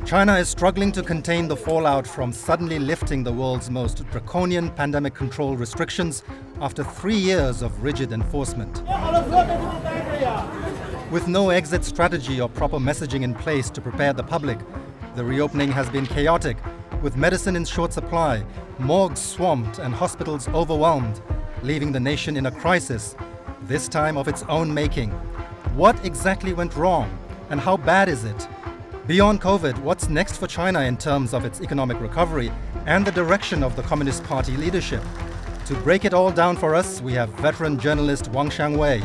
China is struggling to contain the fallout from suddenly lifting the world's most draconian pandemic control restrictions after 3 years of rigid enforcement. With no exit strategy or proper messaging in place to prepare the public, the reopening has been chaotic, with medicine in short supply, morgues swamped and hospitals overwhelmed, leaving the nation in a crisis, this time of its own making. What exactly went wrong, and how bad is it? Beyond COVID, what's next for China in terms of its economic recovery and the direction of the Communist Party leadership? To break it all down for us, we have veteran journalist Wang Xiangwei,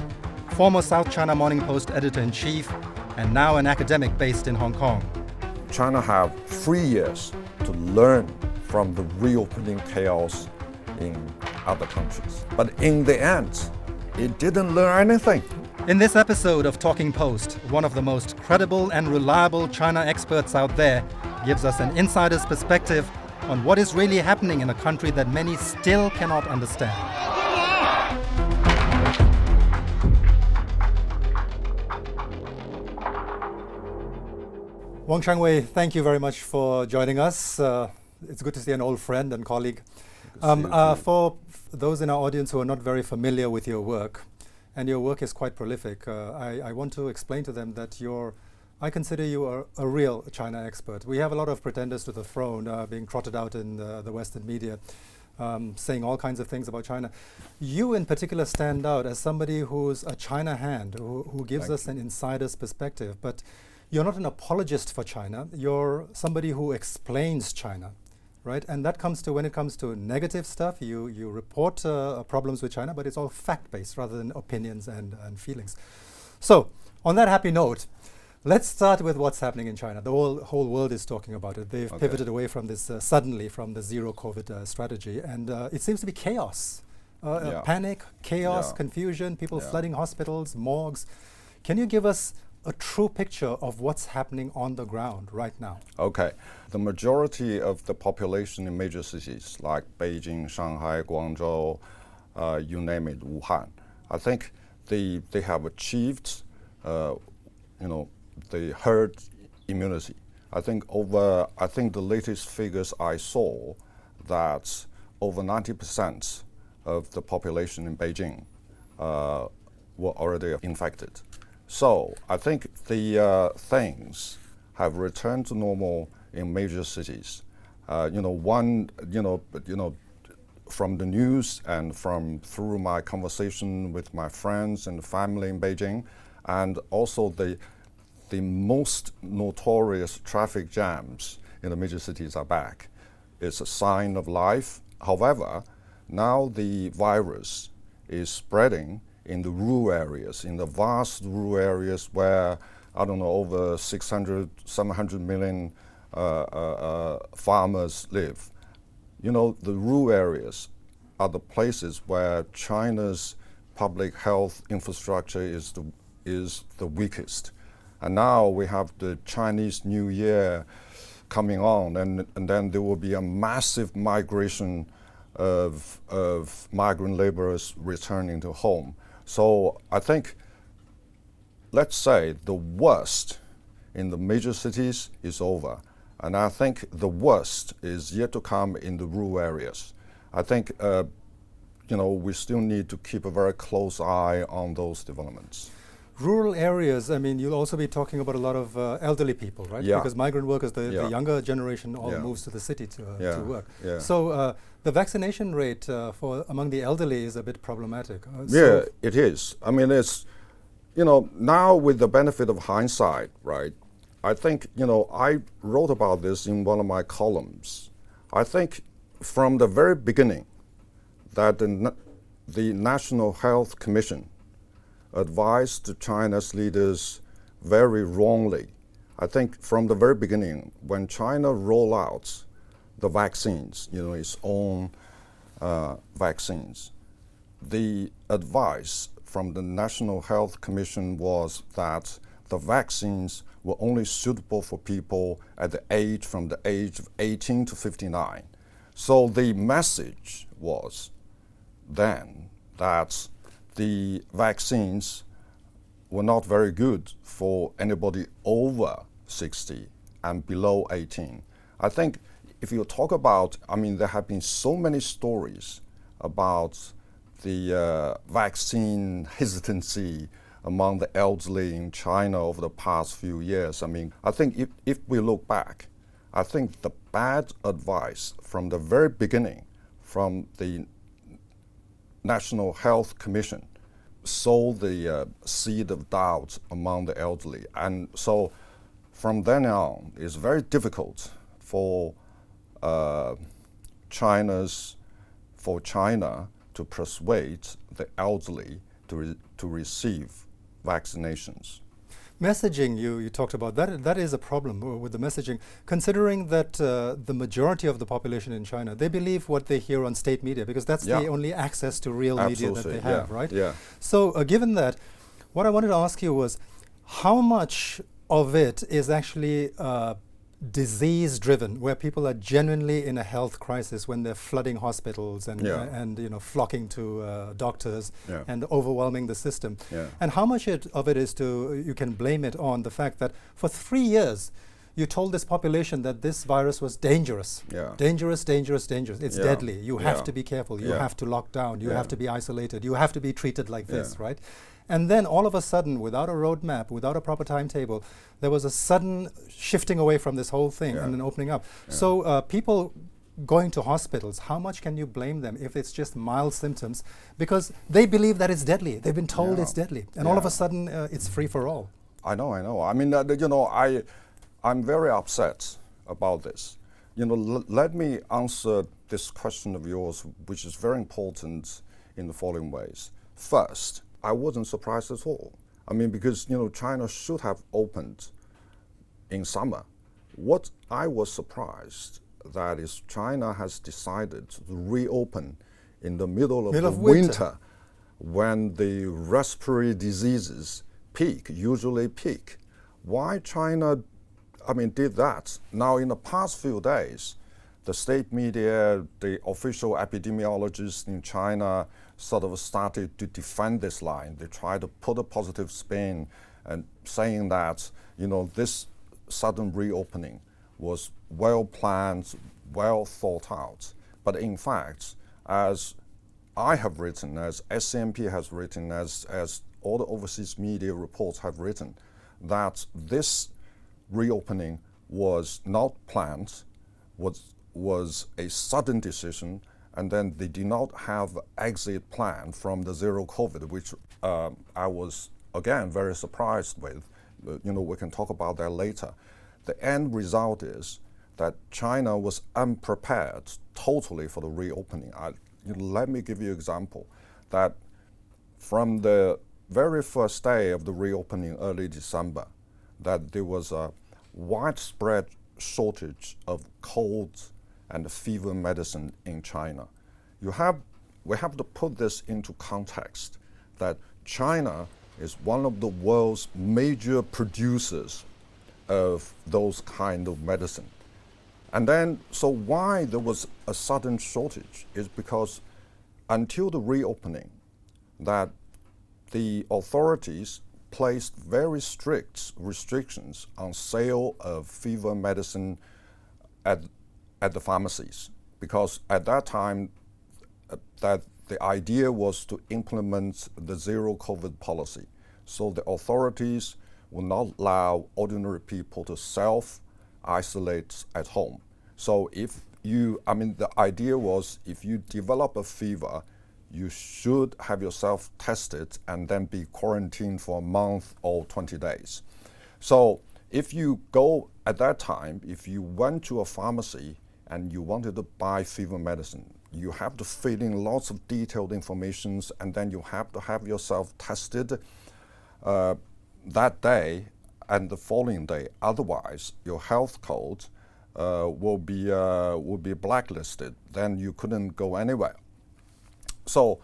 former South China Morning Post editor-in-chief, and now an academic based in Hong Kong. China have 3 years to learn from the reopening chaos in other countries. But in the end, it didn't learn anything. In this episode of Talking Post, one of the most credible and reliable China experts out there gives us an insider's perspective on what is really happening in a country that many still cannot understand. Wang Xiangwei, thank you very much for joining us. It's good to see an old friend and colleague. For those in our audience who are not very familiar with your work, and your work is quite prolific, I want to explain to them that I consider you a real China expert. We have a lot of pretenders to the throne being trotted out in the Western media, saying all kinds of things about China. You in particular stand out as somebody who's a China hand, who gives us an insider's perspective. But you're not an apologist for China. You're somebody who explains China, right? And that comes to, when it comes to negative stuff, you report problems with China, but it's all fact-based rather than opinions and feelings. So, on that happy note, let's start with what's happening in China. The whole world is talking about it. They've pivoted away from this, suddenly from the zero COVID strategy, and it seems to be chaos. Panic, chaos, confusion, people flooding hospitals, morgues. Can you give us a true picture of what's happening on the ground right now? Okay. The majority of the population in major cities like Beijing, Shanghai, Guangzhou, you name it, Wuhan, I think they have achieved, the herd immunity. I think the latest figures I saw that over 90% of the population in Beijing were already infected. So I think the things have returned to normal in major cities. From the news and through my conversation with my friends and family in Beijing, and also the most notorious traffic jams in the major cities are back. It's a sign of life. However, now the virus is spreading in the rural areas, in the vast rural areas where, over 700 million farmers live. The rural areas are the places where China's public health infrastructure is the weakest. And now we have the Chinese New Year coming on, and then there will be a massive migration of migrant laborers returning to home. So I think, let's say the worst in the major cities is over. And I think the worst is yet to come in the rural areas. I think, we still need to keep a very close eye on those developments. Rural areas, I mean, you'll also be talking about a lot of elderly people, right? Yeah. Because migrant workers, the younger generation all moves to the city to work. Yeah. So the vaccination rate among the elderly is a bit problematic. It is. I mean, it's, now with the benefit of hindsight, right? I think, I wrote about this in one of my columns. I think from the very beginning that the National Health Commission advised China's leaders very wrongly. I think from the very beginning, when China rolled out the vaccines, its own vaccines, the advice from the National Health Commission was that the vaccines were only suitable for people from the age of 18 to 59. So the message was then that the vaccines were not very good for anybody over 60 and below 18. I think if you talk about, there have been so many stories about the vaccine hesitancy among the elderly in China over the past few years. I think if we look back, I think the bad advice from the very beginning from the National Health Commission sowed the seed of doubt among the elderly. And so from then on, it's very difficult for China to persuade the elderly to receive vaccinations. Messaging, you talked about, that is a problem with the messaging, considering that the majority of the population in China, they believe what they hear on state media, because that's the only access to real media that they have, right? Yeah. So given that, what I wanted to ask you was, how much of it is actually disease-driven, where people are genuinely in a health crisis when they're flooding hospitals and flocking to doctors and overwhelming the system, and how much of it is you can blame it on the fact that for 3 years you told this population that this virus was dangerous, dangerous, it's deadly, you have to be careful, you have to lock down, you have to be isolated, you have to be treated like this, right? And then all of a sudden, without a roadmap, without a proper timetable, there was a sudden shifting away from this whole thing and an opening up. So people going to hospitals, how much can you blame them if it's just mild symptoms? Because they believe that it's deadly. They've been told it's deadly. And all of a sudden, it's free for all. I know. I'm very upset about this. Let me answer this question of yours, which is very important in the following ways. First, I wasn't surprised at all. Because China should have opened in summer. What I was surprised that is China has decided to reopen in the middle of winter when the respiratory diseases usually peak. Why China did that? Now in the past few days, the state media, the official epidemiologists in China sort of started to defend this line. They tried to put a positive spin and saying that, this sudden reopening was well planned, well thought out. But in fact, as I have written, as SCMP has written, as all the overseas media reports have written, that this reopening was not planned, was a sudden decision, and then they did not have an exit plan from the zero COVID, which I was, again, very surprised with. We can talk about that later. The end result is that China was unprepared totally for the reopening. Let me give you an example, that from the very first day of the reopening early December, that there was a widespread shortage of cold and fever medicine in China. We have to put this into context, that China is one of the world's major producers of those kind of medicine. And then, so why there was a sudden shortage is because until the reopening, that the authorities placed very strict restrictions on sale of fever medicine at the pharmacies, because at that time that the idea was to implement the zero COVID policy. So the authorities will not allow ordinary people to self-isolate at home. So the idea was if you develop a fever, you should have yourself tested and then be quarantined for a month or 20 days. So if you go at that time, if you went to a pharmacy and you wanted to buy fever medicine, you have to fill in lots of detailed information, and then you have to have yourself tested that day and the following day. Otherwise, your health code will be blacklisted. Then you couldn't go anywhere. So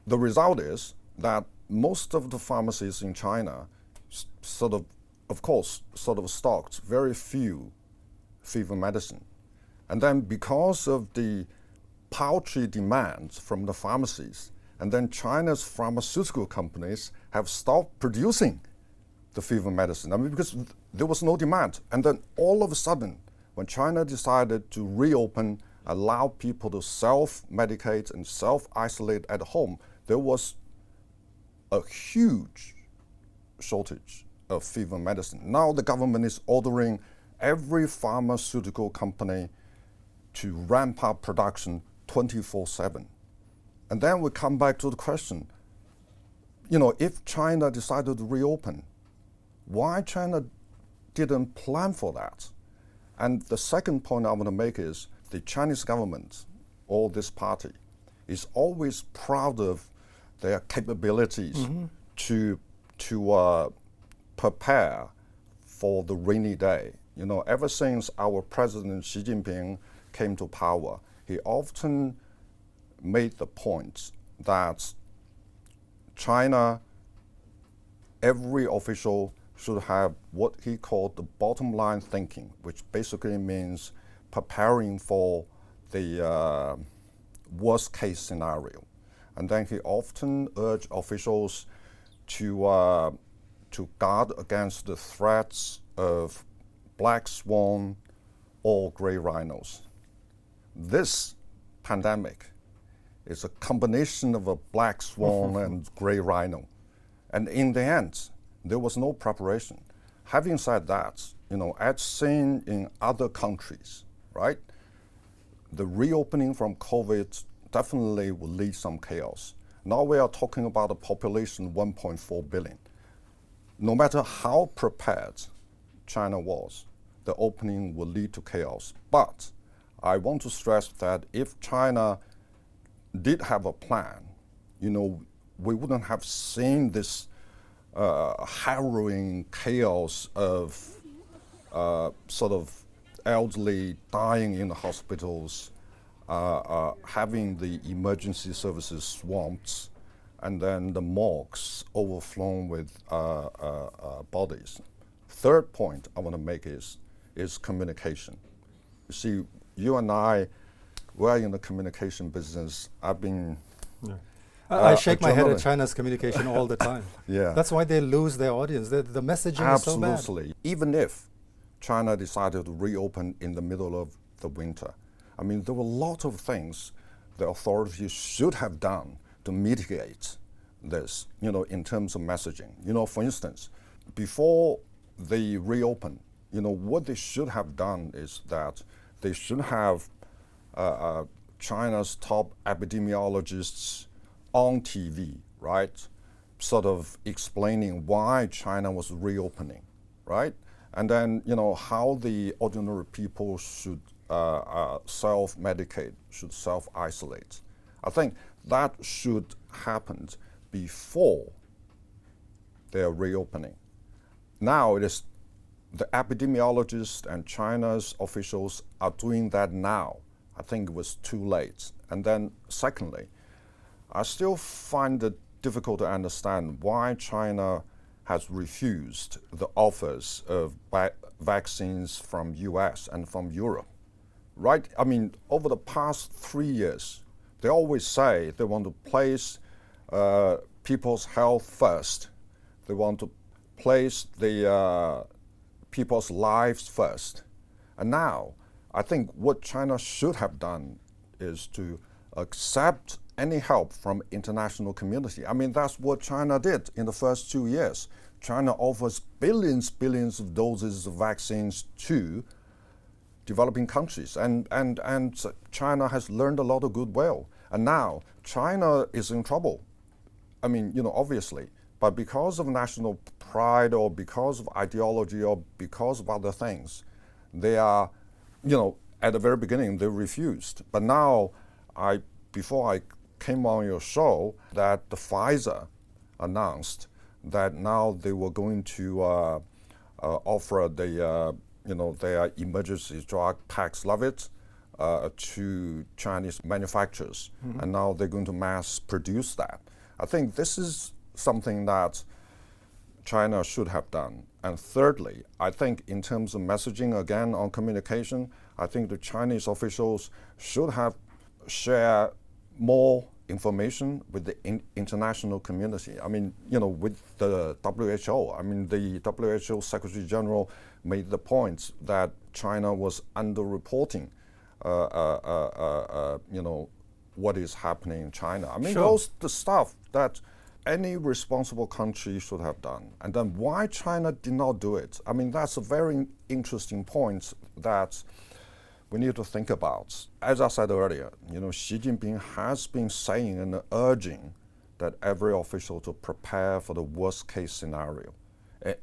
the result is that most of the pharmacies in China sort of stocked very few fever medicine. And then because of the paltry demands from the pharmacies, and then China's pharmaceutical companies have stopped producing the fever medicine. I mean, because there was no demand. And then all of a sudden, when China decided to reopen, allow people to self-medicate and self-isolate at home, there was a huge shortage of fever medicine. Now the government is ordering every pharmaceutical company to ramp up production 24/7. And then we come back to the question, if China decided to reopen, why China didn't plan for that? And the second point I want to make is the Chinese government, or this party, is always proud of their capabilities to prepare for the rainy day. Ever since our President Xi Jinping came to power, he often made the point that China, every official should have what he called the bottom line thinking, which basically means preparing for the worst case scenario. And then he often urged officials to guard against the threats of black swan or gray rhinos. This pandemic is a combination of a black swan and gray rhino. And in the end, there was no preparation. Having said that, as seen in other countries, right, the reopening from COVID definitely will lead some chaos. Now we are talking about a population 1.4 billion. No matter how prepared China was, the opening will lead to chaos. But I want to stress that if China did have a plan, we wouldn't have seen this harrowing chaos of sort of elderly dying in the hospitals, having the emergency services swamped, and then the morgues overflown with bodies. Third point I want to make is communication. You see, you and I, we're in the communication business. I've been... Yeah. I shake my head at China's communication all the time. Yeah. That's why they lose their audience. The messaging Absolutely. is so bad. Even if China decided to reopen in the middle of the winter, I mean, there were a lot of things the authorities should have done to mitigate this, in terms of messaging. For instance, before they reopen, what they should have done is that they should have China's top epidemiologists on TV, right? Sort of explaining why China was reopening, right? And then, how the ordinary people should self-medicate, should self-isolate. I think that should happen before their reopening. Now it is the epidemiologists and China's officials are doing that now. I think it was too late. And then secondly, I still find it difficult to understand why China has refused the offers of vaccines from US and from Europe, right? I mean, over the past 3 years, they always say they want to place people's health first. They want to place the people's lives first. And now, I think what China should have done is to accept any help from international community. I mean, that's what China did in the first 2 years. China offers billions of doses of vaccines to developing countries. And China has learned a lot of goodwill. And now China is in trouble. I mean, obviously, but because of national pride or because of ideology or because of other things, they are, at the very beginning, they refused. But now, before I came on your show, that the Pfizer announced that now they were going to offer their emergency drug Paxlovid to Chinese manufacturers, and now they're going to mass produce that. I think this is something that China should have done. And thirdly, I think in terms of messaging, again, on communication, I think the Chinese officials should have shared more information with the international community. I mean, with the WHO. I mean, the WHO Secretary General made the point that China was underreporting, what is happening in China. I mean, Sure. those the stuff that any responsible country should have done. And then why China did not do it? I mean, that's a very interesting point that we need to think about. As I said earlier, Xi Jinping has been saying and urging that every official to prepare for the worst case scenario.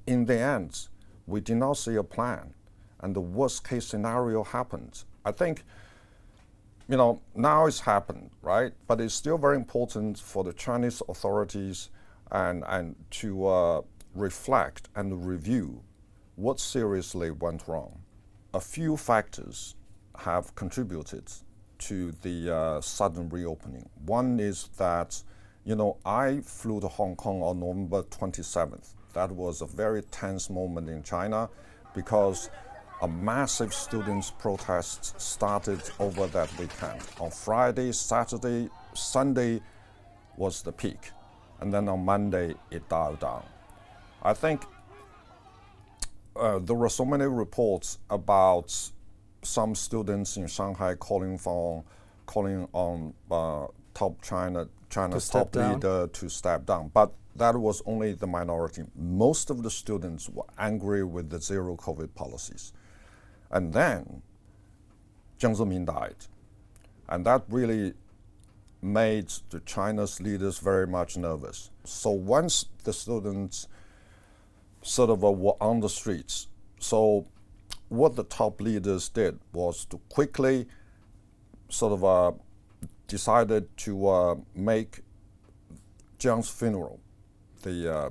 In the end, we did not see a plan, and the worst case scenario happened. I think, now it's happened, right? But it's still very important for the Chinese authorities and to reflect and review what seriously went wrong. A few factors have contributed to the sudden reopening. One is that, I flew to Hong Kong on November 27th. That was a very tense moment in China because a massive students' protest started over that weekend. On Friday, Saturday, Sunday was the peak. And then on Monday, it dialed down. I think there were so many reports about some students in Shanghai calling on China's top leader to step down. But that was only the minority. Most of the students were angry with the zero COVID policies. And then Jiang Zemin died. And that really made the China's leaders very much nervous. So once the students sort of were on the streets, so what the top leaders did was to quickly sort of decided to make Jiang's funeral the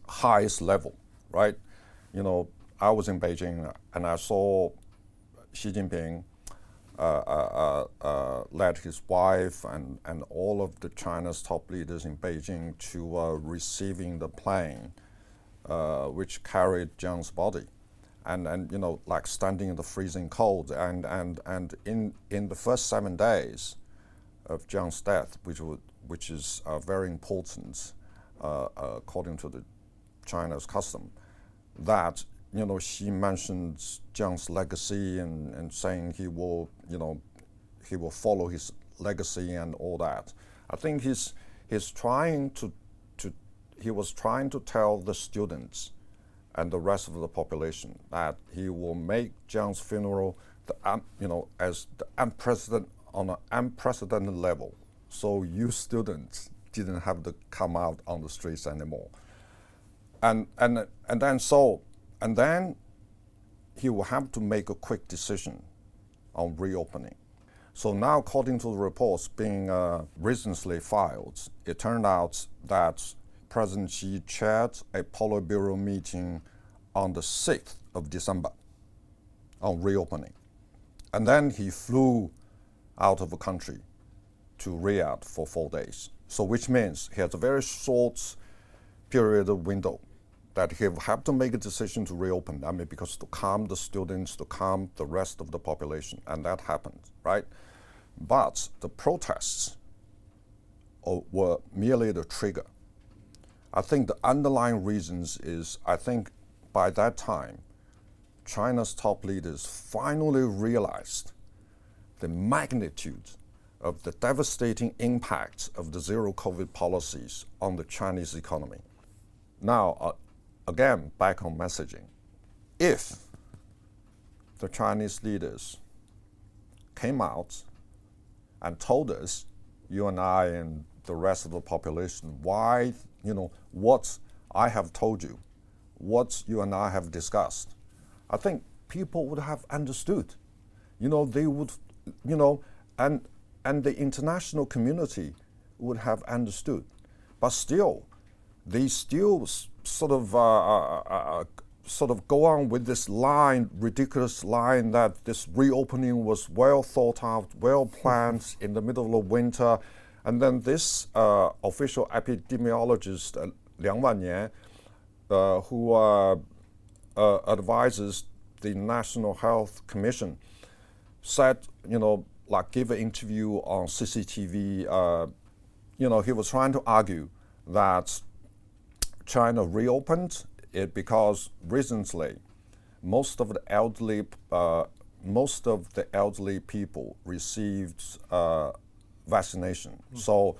highest level, right? I was in Beijing and I saw Xi Jinping led his wife and all of the China's top leaders in Beijing to receiving the plane which carried Jiang's body. And like standing in the freezing cold, and in the first 7 days of Jiang's death, which is very important according to the China's custom, that she mentions Jiang's legacy and saying he will follow his legacy and all that. I think he was trying to tell the students and the rest of the population that he will make Jiang's funeral as the on an unprecedented level. So you students didn't have to come out on the streets anymore. And then he will have to make a quick decision on reopening. So now, according to the reports being recently filed, it turned out that President Xi chaired a Politburo meeting on the 6th of December on reopening. And then he flew out of the country to Riyadh for 4 days. So which means he has a very short period of window that he will have to make a decision to reopen. I mean, because to calm the students, to calm the rest of the population, and that happened, right? But the protests were merely the trigger. I think the underlying reasons is, I think by that time, China's top leaders finally realized the magnitude of the devastating impact of the zero COVID policies on the Chinese economy. Now, again, back on messaging. If the Chinese leaders came out and told us, you and I and the rest of the population, why, what I have told you, what you and I have discussed, I think people would have understood. They would, and the international community would have understood. But still, they still sort of go on with this ridiculous line that this reopening was well thought out, well planned in the middle of winter. And then this official epidemiologist, Liang Wannian, who advises the National Health Commission, said, give an interview on CCTV he was trying to argue that China reopened it because recently most of the elderly people received vaccination. So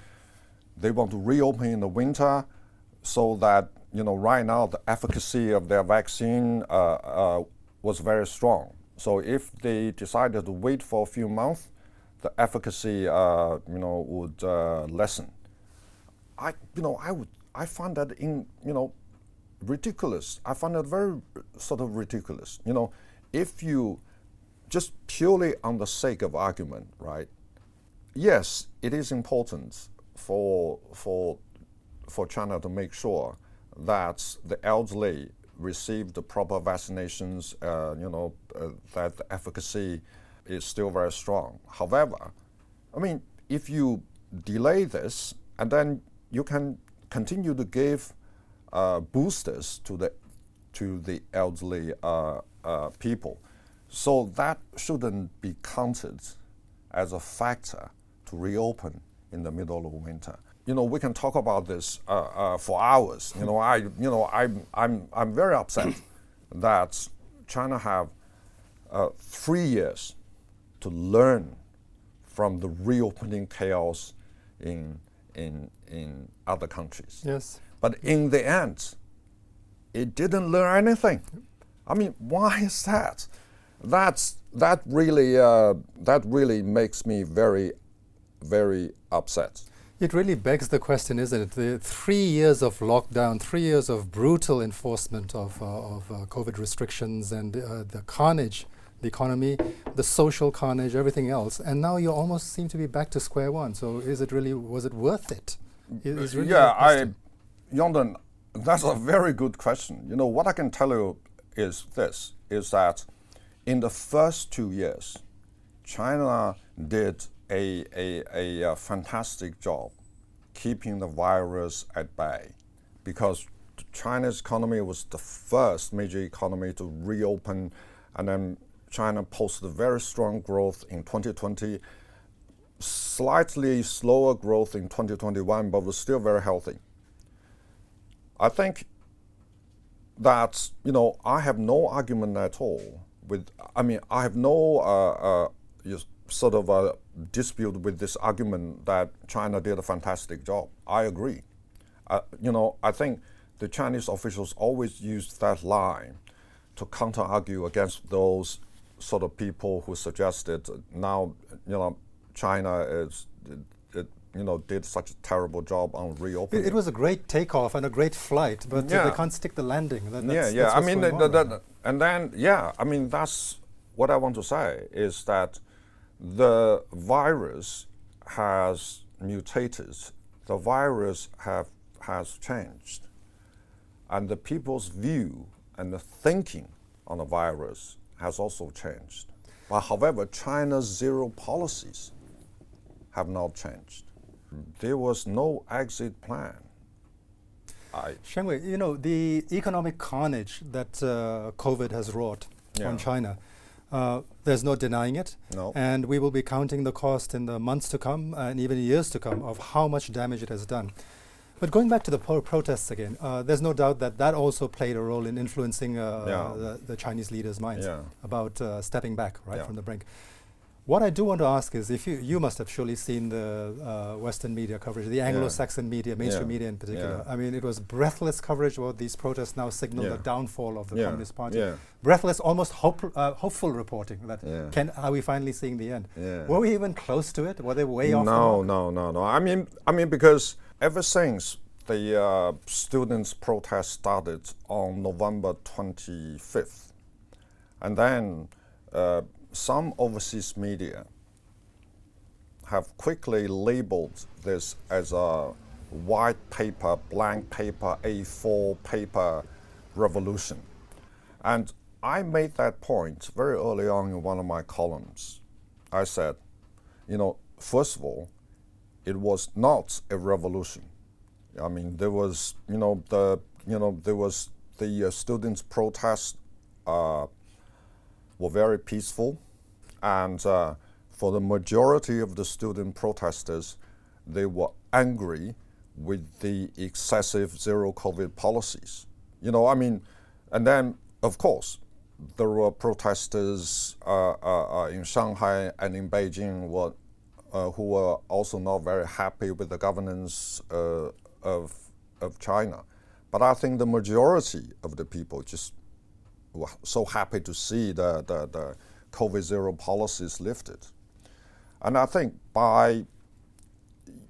they want to reopen in the winter so that, right now the efficacy of their vaccine was very strong. So if they decided to wait for a few months, the efficacy, would lessen. I find that ridiculous. I find that very sort of ridiculous. If you just purely on the sake of argument, right? Yes, it is important for China to make sure that the elderly receive the proper vaccinations, that the efficacy is still very strong. However, if you delay this and then you can continue to give boosters to the elderly people, so that shouldn't be counted as a factor to reopen in the middle of winter. We can talk about this for hours. I'm very upset that China have 3 years to learn from the reopening chaos in other countries. Yes. But in the end, it didn't learn anything. Why is that? That really makes me very, very upset. It really begs the question, isn't it? The 3 years of lockdown, 3 years of brutal enforcement of COVID restrictions and the carnage, the economy, the social carnage, everything else, and now you almost seem to be back to square one. So was it worth it? Yonden, that's a very good question. What I can tell you is that in the first 2 years, China did a fantastic job keeping the virus at bay, because China's economy was the first major economy to reopen, and then China posted very strong growth in 2020, slightly slower growth in 2021, but was still very healthy. I think that, I have no argument at all I have no sort of a dispute with this argument that China did a fantastic job. I agree. I think the Chinese officials always use that line to counter-argue against those sort of people who suggested now, China did such a terrible job on reopening. It was a great takeoff and a great flight, but they can't stick the landing. That's that's what I want to say is that the virus has mutated. The virus has changed, and the people's view and the thinking on the virus has also changed. But however, China's zero policies have not changed. There was no exit plan. Xiangwei, the economic carnage that COVID has wrought on China, there's no denying it. No. And we will be counting the cost in the months to come and even years to come of how much damage it has done. But going back to the protests again, there's no doubt that also played a role in influencing the Chinese leaders' minds about stepping back from the brink. What I do want to ask is, if you must have surely seen the Western media coverage, the Anglo-Saxon media, mainstream media in particular. It was breathless coverage where these protests now signal the downfall of the Communist Party. Breathless, almost hopeful reporting that are we finally seeing the end? Were we even close to it? Were they way off? No. Because ever since the students' protest started on November 25th, and then some overseas media have quickly labeled this as a white paper, blank paper, A4 paper revolution. And I made that point very early on in one of my columns. I said, first of all, it was not a revolution. There was, there was the students' protests were very peaceful, and for the majority of the student protesters, they were angry with the excessive zero COVID policies. You know, I mean, and then, of course, there were protesters in Shanghai and in Beijing who were also not very happy with the governance of China. But I think the majority of the people just were so happy to see the COVID zero policies lifted. And I think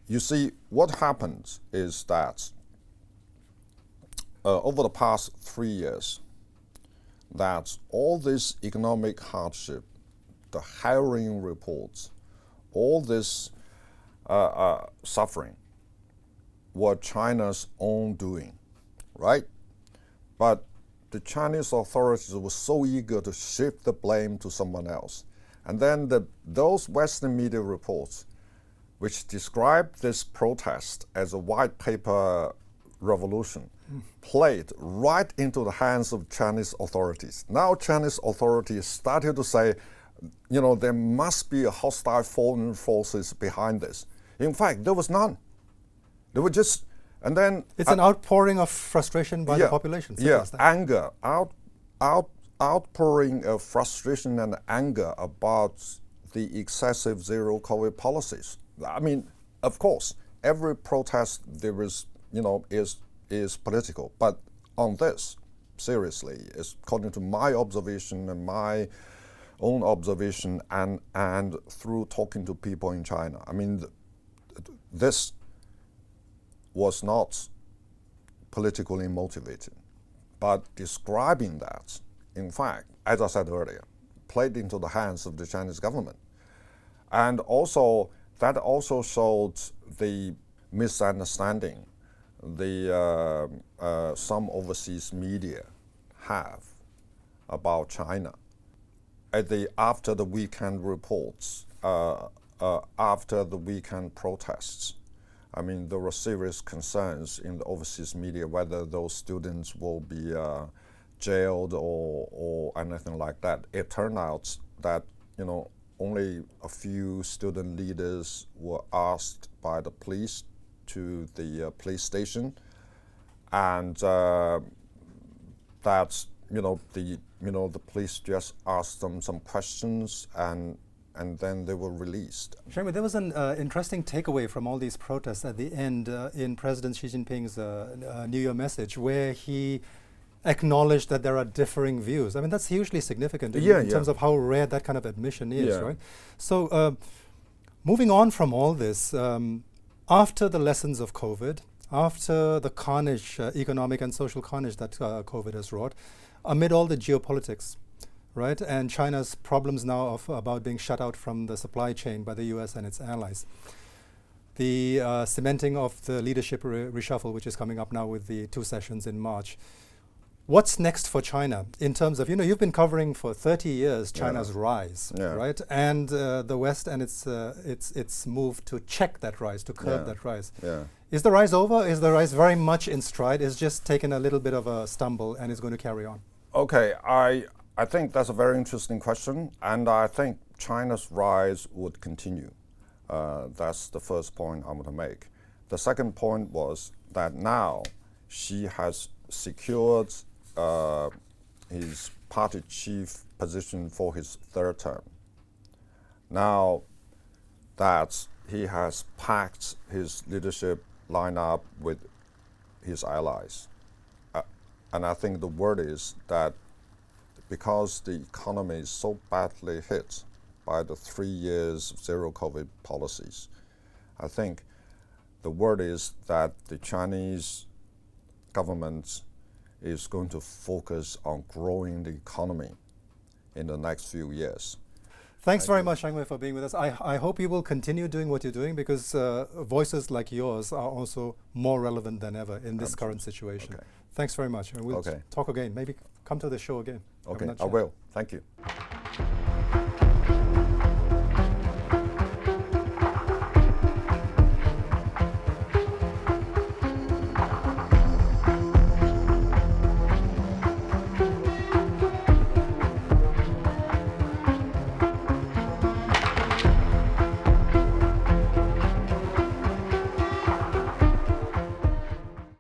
you see, what happens is that over the past 3 years, that all this economic hardship, the harrowing reports, all this suffering were China's own doing, right? But the Chinese authorities were so eager to shift the blame to someone else. And then those Western media reports, which described this protest as a white paper revolution, played right into the hands of Chinese authorities. Now Chinese authorities started to say, you know, there must be a hostile foreign forces behind this. In fact, there was none. They were just, and then... It's an outpouring of frustration by the population. Yeah, anger, outpouring of frustration and anger about the excessive zero COVID policies. I mean, of course, every protest there is, you know, is political. But on this, seriously, according to my observation and my own observation and through talking to people in China, I mean, this was not politically motivated, but describing that, in fact, as I said earlier, played into the hands of the Chinese government. And also, that also showed the misunderstanding some overseas media have about China. After the weekend reports, after the weekend protests, I mean, there were serious concerns in the overseas media whether those students will be jailed or anything like that. It turned out that, you know, only a few student leaders were asked by the police to the police station, and that the police just asked them some questions and then they were released. Xiangwei, there was an interesting takeaway from all these protests at the end in President Xi Jinping's New Year message, where he acknowledged that there are differing views. I mean, that's hugely significant in terms of how rare that kind of admission is, right? So moving on from all this, after the lessons of COVID, after the carnage, economic and social carnage that COVID has wrought, amid all the geopolitics, right, and China's problems now about being shut out from the supply chain by the US and its allies, the cementing of the leadership reshuffle, which is coming up now with the 2 sessions in March. What's next for China in terms of, you know, you've been covering for 30 years China's rise, right? And the West and its move to check that rise, to curb that rise. Is the rise over? Is the rise very much in stride? Is just taken a little bit of a stumble and is going to carry on? Okay, I think that's a very interesting question, and I think China's rise would continue. That's the first point I want to make. The second point was that now Xi has secured his party chief position for his 3rd term. Now that he has packed his leadership lineup with his allies. And I think the word is that because the economy is so badly hit by the 3 years of zero COVID policies, I think the word is that the Chinese government is going to focus on growing the economy in the next few years. Thanks very much, Xiangwei, for being with us. I hope you will continue doing what you're doing, because voices like yours are also more relevant than ever in this current situation. Thanks very much. And we'll talk again. Maybe come to the show again. Okay, I will. Thank you.